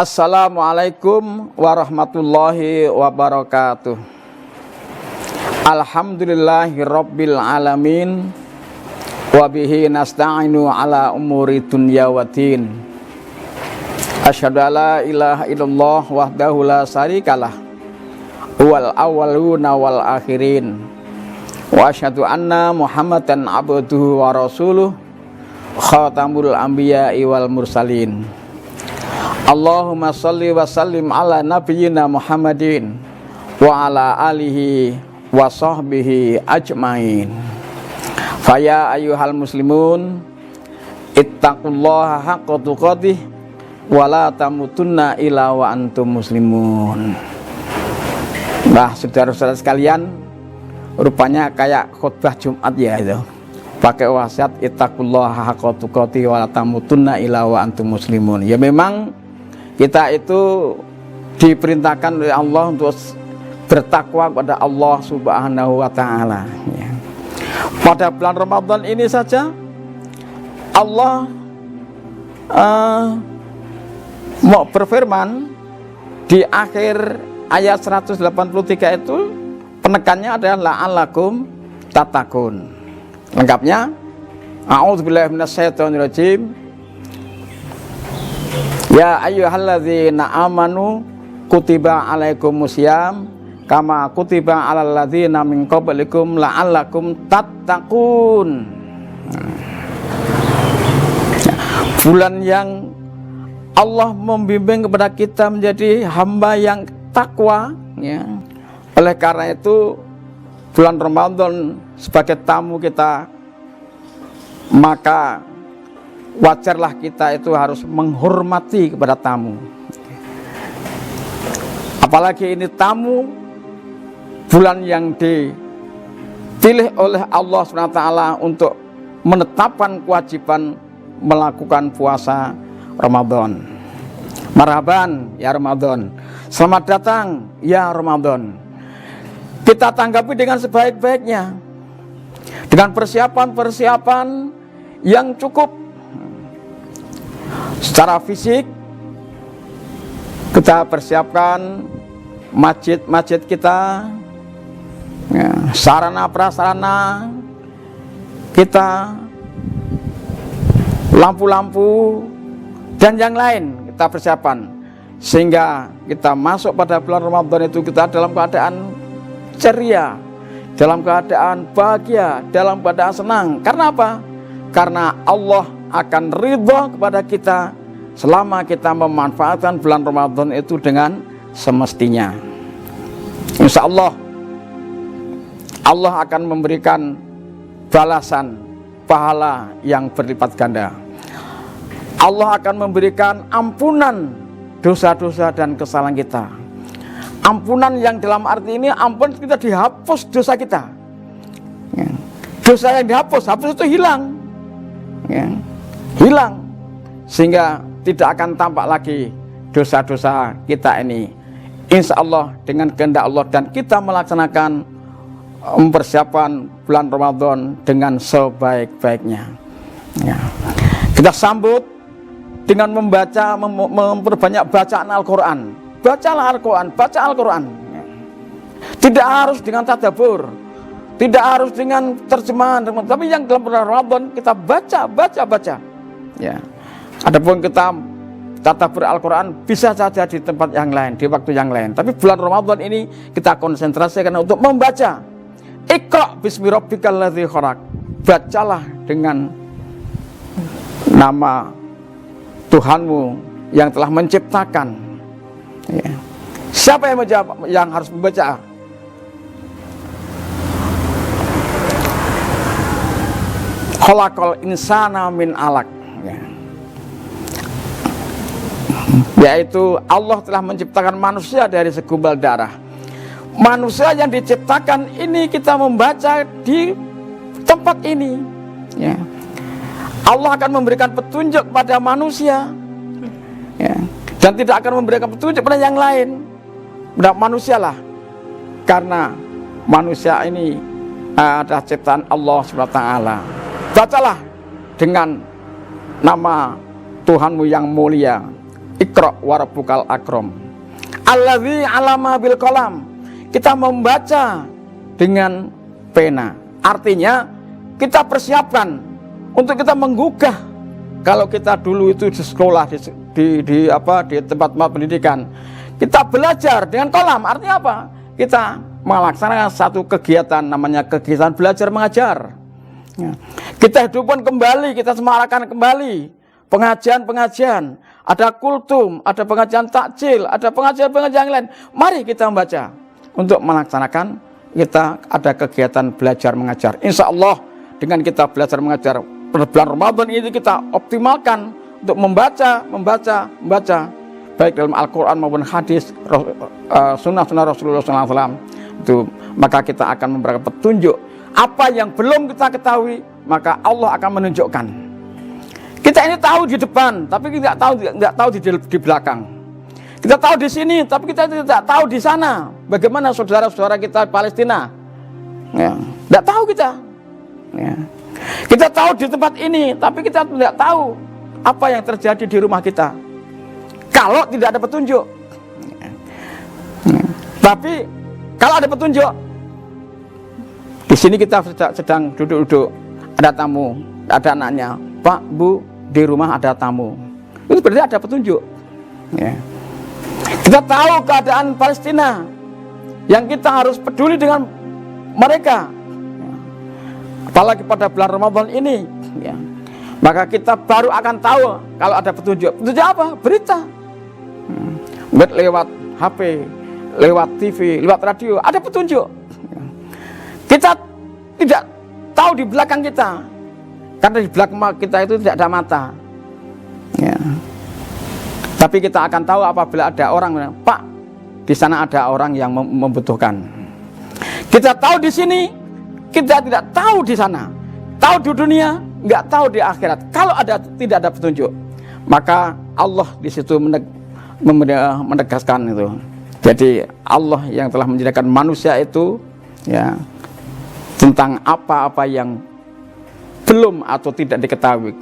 Assalamualaikum warahmatullahi wabarakatuh. Alhamdulillahi rabbil alamin. Wabihi nasta'inu ala umuri dunya waddin. Asyhadu alla ilaha illallah wahdahu la syarikalah, wal awwaluna wal akhirin. Wa asyhadu anna Muhammadan abduhu wa rasuluh, khatamul anbiya'i wal mursalin. Allahumma sholli wa sallim ala nabiyyina Muhammadin wa ala alihi wa sahbihi ajmain. Faya ayyuhal muslimun ittaqullaha haqqa tuqatih wa la tamutunna illa wa antum muslimun. Nah, saudara-saudara sekalian, rupanya kayak khutbah Jumat ya itu. Pakai wasiat ittaqullaha haqqa tuqatih wa la tamutunna illa wa antum muslimun. Ya memang kita itu diperintahkan oleh Allah untuk bertakwa kepada Allah Subhanahu wa Ta'ala. Pada bulan Ramadan ini saja Allah mau berfirman di akhir ayat 183 itu, penekannya adalah la'allakum tattaqun. Lengkapnya, a'udzubillahi minasyaitonirrajim. Ya ayyuhalladzina amanu kutiba alaikumusiyam kama kutiba alal ladzina min qablikum la'allakum tattaqun. Bulan yang Allah membimbing kepada kita menjadi hamba yang takwa ya. Oleh karena itu bulan Ramadan sebagai tamu kita, maka wajarlah kita itu harus menghormati kepada tamu. Apalagi ini tamu bulan yang dipilih oleh Allah SWT untuk menetapkan kewajiban melakukan puasa Ramadan. Marhaban ya Ramadan, selamat datang ya Ramadan. Kita tanggapi dengan sebaik-baiknya, dengan persiapan-persiapan yang cukup. Secara fisik kita persiapkan masjid-masjid kita ya, sarana prasarana kita, lampu-lampu dan yang lain kita persiapkan, sehingga kita masuk pada bulan Ramadan itu kita dalam keadaan ceria, dalam keadaan bahagia, dalam keadaan senang. Karena apa? Karena Allah akan ridha kepada kita selama kita memanfaatkan bulan Ramadan itu dengan semestinya. Insya Allah, Allah akan memberikan balasan pahala yang berlipat ganda. Allah akan memberikan ampunan dosa-dosa dan kesalahan kita. Ampunan yang dalam arti ini ampun kita dihapus dosa kita. Dosa yang dihapus, hapus itu hilang. Hilang, sehingga tidak akan tampak lagi dosa-dosa kita ini. Insya Allah dengan kehendak Allah, dan kita melaksanakan mempersiapkan bulan Ramadan dengan sebaik-baiknya ya. Kita sambut dengan membaca, memperbanyak bacaan Al-Quran. Bacalah Al-Quran, baca Al-Quran ya. Tidak harus dengan tadabbur, tidak harus dengan terjemahan, tapi yang dalam bulan Ramadan kita baca ya. Adapun kita tadabbur Al-Quran bisa saja di tempat yang lain, di waktu yang lain. Tapi bulan Ramadan ini kita konsentrasikan untuk membaca. Iqra bismi rabbikal ladzi khalaq. Bacalah dengan nama Tuhanmu yang telah menciptakan ya. Siapa yang menjawab, yang harus membaca? Khalaqal insana min alaq ya. Yaitu Allah telah menciptakan manusia dari segumpal darah. Manusia yang diciptakan ini kita membaca di tempat ini ya. Allah akan memberikan petunjuk pada manusia ya. Dan tidak akan memberikan petunjuk pada yang lain, pada manusia lah. Karena manusia ini adalah ciptaan Allah SWT. Bacalah dengan nama Tuhanmu yang mulia. Iqra wa rabbukal akram. Allazi 'allama bil qalam. Kita membaca dengan pena. Artinya kita persiapkan untuk kita menggugah. Kalau kita dulu itu di sekolah di tempat pendidikan, kita belajar dengan kolam. Artinya apa? Kita melaksanakan satu kegiatan namanya kegiatan belajar mengajar. Ya. Kita hidupkan kembali, kita semarakan kembali pengajian-pengajian, ada kultum, ada pengajian takjil, ada pengajian-pengajian lain. Mari kita membaca untuk melaksanakan kita ada kegiatan belajar mengajar. Insya Allah dengan kita belajar mengajar bulan Ramadan ini kita optimalkan untuk membaca baik dalam Al-Quran maupun hadis, sunnah-sunnah Rasulullah SAW itu, maka kita akan memberikan petunjuk. Apa yang belum kita ketahui, maka Allah akan menunjukkan. Kita ini tahu di depan, tapi kita tidak tahu di belakang. Kita tahu di sini, tapi kita tidak tahu di sana. Bagaimana saudara-saudara kita di Palestina? Ya, tidak tahu kita. Ya. Kita tahu di tempat ini, tapi kita tidak tahu apa yang terjadi di rumah kita. Kalau tidak ada petunjuk. Ya. Ya. Tapi kalau ada petunjuk, di sini kita sedang duduk-duduk, ada tamu, ada anaknya, Pak, Bu, di rumah ada tamu. Itu berarti ada petunjuk. Ya. Kita tahu keadaan Palestina, yang kita harus peduli dengan mereka. Apalagi pada bulan Ramadan ini, ya. Maka kita baru akan tahu kalau ada petunjuk. Petunjuk apa? Berita. Lewat HP, lewat TV, lewat radio, ada petunjuk. Kita tidak tahu di belakang kita, karena di belakang kita itu tidak ada mata. Ya. Tapi kita akan tahu apabila ada orang, Pak, di sana ada orang yang membutuhkan. Kita tahu di sini, kita tidak tahu di sana. Tahu di dunia, nggak tahu di akhirat. Kalau tidak ada petunjuk, maka Allah di situ menegaskan itu. Jadi Allah yang telah menjadikan manusia itu, ya, tentang apa-apa yang belum atau tidak diketahui.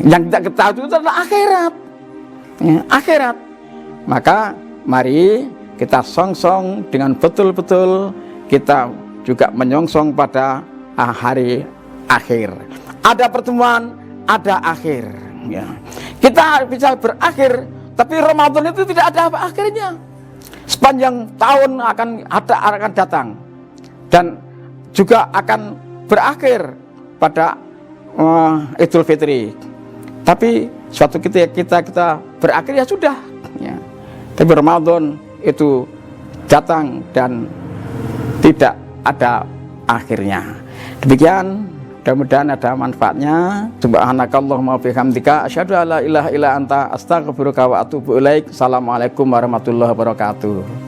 Yang tidak ketahui itu adalah akhirat. Ya, akhirat. Maka mari kita songsong dengan betul-betul, kita juga menyongsong pada hari akhir. Ada pertemuan, ada akhir. Ya. Kita bisa berakhir, tapi Ramadan itu tidak ada akhirnya. Sepanjang tahun akan datang dan juga akan berakhir pada Idul Fitri. Tapi suatu kita berakhir ya sudah. Ya. Tapi Ramadan itu datang dan tidak ada akhirnya. Demikian, mudah-mudahan ada manfaatnya. Subhanakallahumma wa bihamdika asyhadu an la ilaha illa anta astaghfiruka wa atubu ilaik. Assalamualaikum warahmatullahi wabarakatuh.